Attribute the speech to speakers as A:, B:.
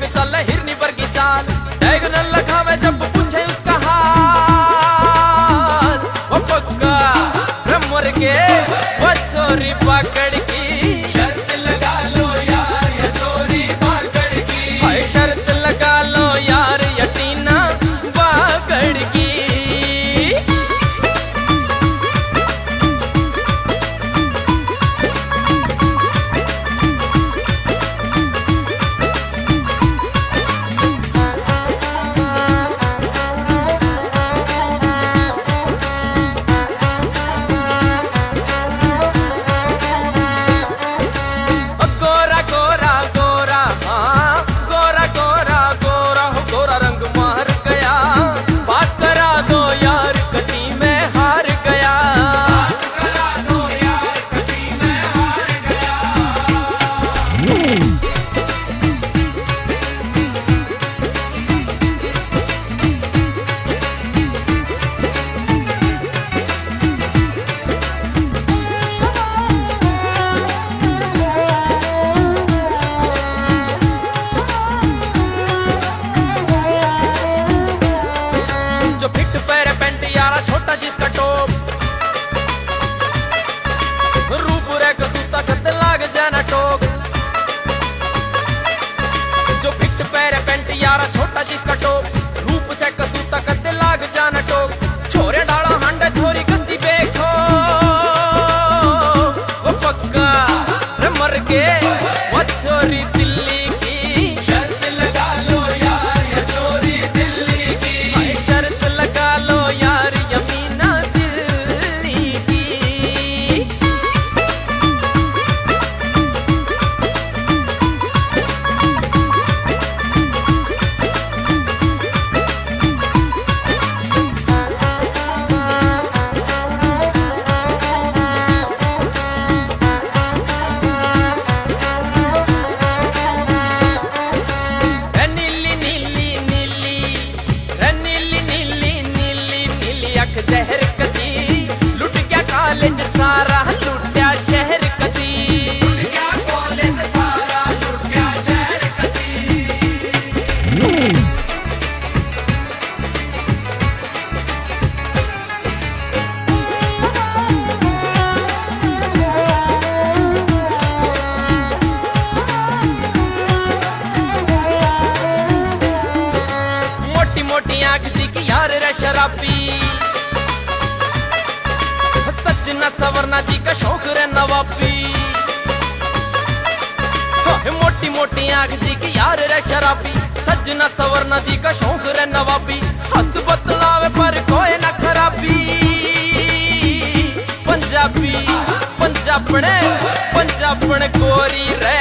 A: में चल हिरनी वर्गी चाल, टैग न लगावे जब पूछे उसका हाल। वो पक्का रमर के वो छोरी पकड़ की,
B: शर्त लगा लो यार या छोरी पकड़ की,
A: हाय शर्त लगा लो यार या टीना पकड़ की। छोटा जिसका टोप रूप रेख सूता कद लाग जाना टोक, जो फिट पैर पेंट यारा छोटा जिसका टोप रूप से कसूता कद लाग जाना टोक। छोरे डाला हांडा छोरी गंदी देखो वो पक्का मर के वो छोरी दिल्ली की,
B: शर्त लगा लो यार या छोरी दिल्ली की,
A: शर्त लगा लो यार जहर कदी लुट गया कॉलेज सारा लुट्या शहर कदी,
B: लुट गया कॉलेज सारा लुट गया शहर कदी।
A: मोटी मोटी आंख जी की यार रे शराबी, सजना सवरना जी का शौक रे नवाबी। मोटी मोटी आंख जी की यार रे शराबी, सजना सवरना जी का शौक रे नवाबी। हंस बतलावे पर कोई ना खराबी, पंजाबी पंजाबने पंजाबने गोरी रे